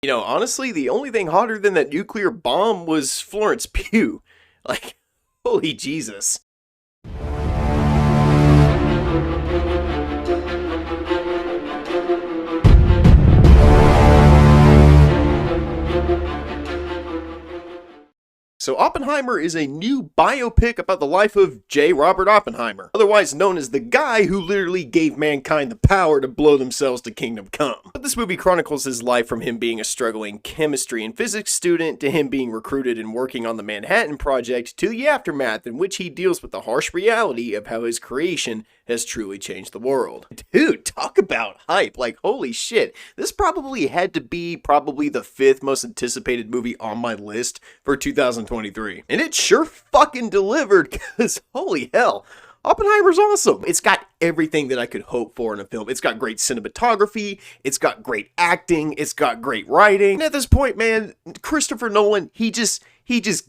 You know, honestly, the only thing hotter than that nuclear bomb was Florence Pugh. Like, holy Jesus. So Oppenheimer is a new biopic about the life of J. Robert Oppenheimer, otherwise known as the guy who literally gave mankind the power to blow themselves to kingdom come. But this movie chronicles his life from him being a struggling chemistry and physics student to him being recruited and working on the Manhattan Project to the aftermath in which he deals with the harsh reality of how his creation has truly changed the world. Dude, talk about hype. Like, holy shit. This probably had to be the 5th most anticipated movie on my list for 2023. And it sure fucking delivered, because holy hell, Oppenheimer's awesome. It's got everything that I could hope for in a film. It's got great cinematography, it's got great acting, it's got great writing. And at this point, man, Christopher Nolan, he just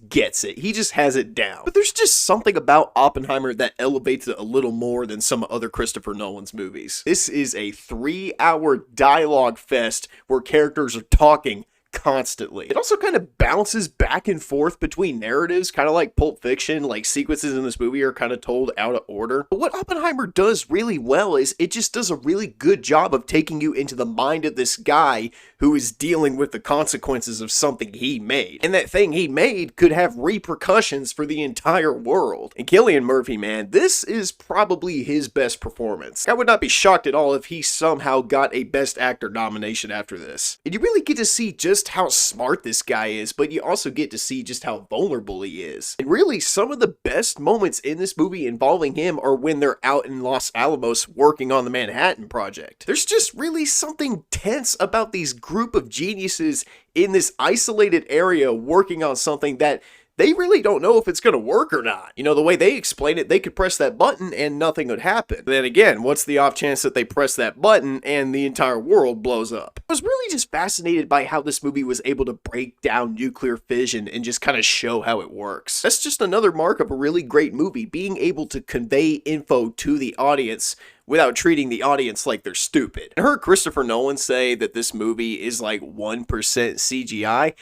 gets it. He just has it down. But there's just something about Oppenheimer that elevates it a little more than some other Christopher Nolan's movies. This is a 3-hour dialogue fest where characters are talking constantly. It also kind of bounces back and forth between narratives, kind of like Pulp Fiction. Like, sequences in this movie are kind of told out of order. But what Oppenheimer does really well is it just does a really good job of taking you into the mind of this guy who is dealing with the consequences of something he made. And that thing he made could have repercussions for the entire world. And Cillian Murphy, man, this is probably his best performance. I would not be shocked at all if he somehow got a Best Actor nomination after this. And you really get to see just how smart this guy is, but you also get to see just how vulnerable he is. And really, some of the best moments in this movie involving him are when they're out in Los Alamos working on the Manhattan Project. There's just really something tense about these group of geniuses in this isolated area working on something that they really don't know if it's going to work or not. You know, the way they explain it, they could press that button and nothing would happen. But then again, what's the off chance that they press that button and the entire world blows up? I was really just fascinated by how this movie was able to break down nuclear fission and just kind of show how it works. That's just another mark of a really great movie, being able to convey info to the audience without treating the audience like they're stupid. I heard Christopher Nolan say that this movie is like 1% CGI.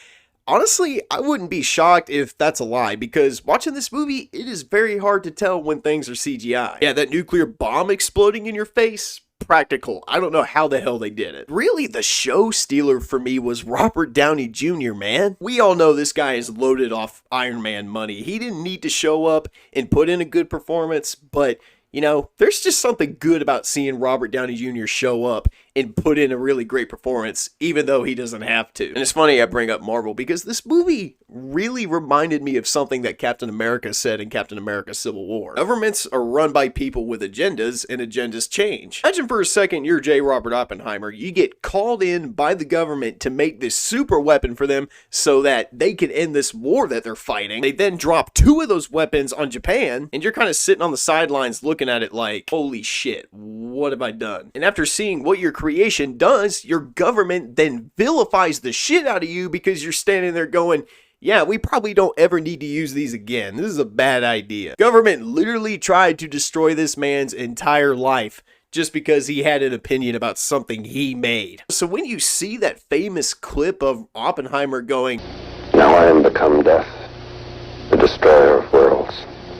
Honestly, I wouldn't be shocked if that's a lie, because watching this movie, it is very hard to tell when things are CGI. Yeah, that nuclear bomb exploding in your face? Practical. I don't know how the hell they did it. Really, the show stealer for me was Robert Downey Jr., man. We all know this guy is loaded off Iron Man money. He didn't need to show up and put in a good performance, but you know, there's just something good about seeing Robert Downey Jr. show up and put in a really great performance, even though he doesn't have to. And it's funny I bring up Marvel, because this movie really reminded me of something that Captain America said in Captain America Civil War. Governments are run by people with agendas, and agendas change. Imagine for a second you're J. Robert Oppenheimer. You get called in by the government to make this super weapon for them so that they can end this war that they're fighting. They then drop 2 of those weapons on Japan, and you're kind of sitting on the sidelines looking at it like, holy shit, what have I done? And after seeing what your creation does, your government then vilifies the shit out of you because you're standing there going, yeah, we probably don't ever need to use these again. This is a bad idea. Government literally tried to destroy this man's entire life just because he had an opinion about something he made. So when you see that famous clip of Oppenheimer going, "Now I am become death, the destroyer of worlds,"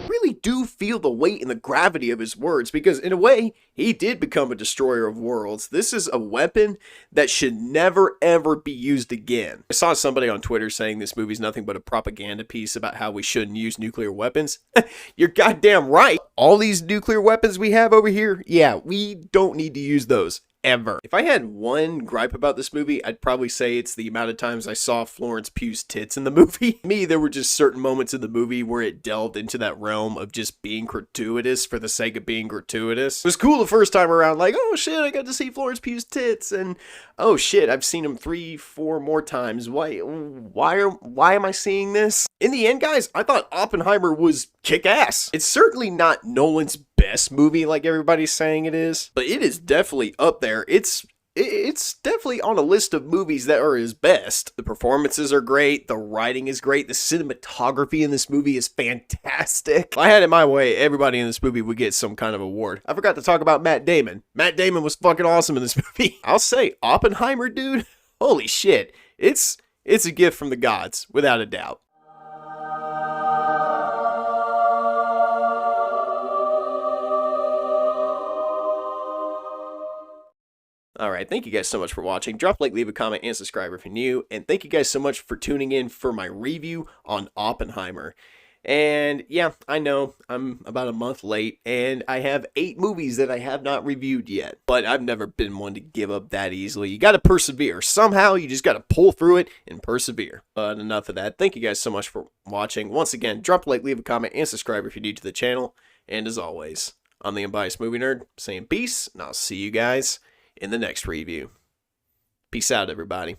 really do feel the weight and the gravity of his words, because in a way, he did become a destroyer of worlds. This is a weapon that should never ever be used again. I saw somebody on Twitter saying this movie's nothing but a propaganda piece about how we shouldn't use nuclear weapons. You're goddamn right. All these nuclear weapons we have over here, yeah, we don't need to use those. Ever. If I had one gripe about this movie, I'd probably say it's the amount of times I saw Florence Pugh's tits in the movie. To me, there were just certain moments in the movie where it delved into that realm of just being gratuitous for the sake of beam gratuitous. It was cool the first time around, like, oh shit, I got to see Florence Pugh's tits, and oh shit, I've seen them 3-4 more times. Why am I seeing this? In the end, guys, I thought Oppenheimer was kick-ass. It's certainly not Nolan's best movie like everybody's saying it is, but it is definitely up there. It's definitely on a list of movies that are his best. The performances are great, the writing is great, the cinematography in this movie is fantastic. If I had it my way, everybody in this movie would get some kind of award. I forgot to talk about Matt Damon. Matt Damon was fucking awesome in this movie. I'll say, Oppenheimer, dude, holy shit. It's a gift from the gods, without a doubt. Alright, thank you guys so much for watching. Drop a like, leave a comment, and subscribe if you're new. And thank you guys so much for tuning in for my review on Oppenheimer. And yeah, I know I'm about a month late, and I have 8 movies that I have not reviewed yet. But I've never been one to give up that easily. You gotta persevere. Somehow, you just gotta pull through it and persevere. But enough of that. Thank you guys so much for watching. Once again, drop a like, leave a comment, and subscribe if you're new to the channel. And as always, I'm the Unbiased Movie Nerd, saying peace, and I'll see you guys in the next review. Peace out, everybody.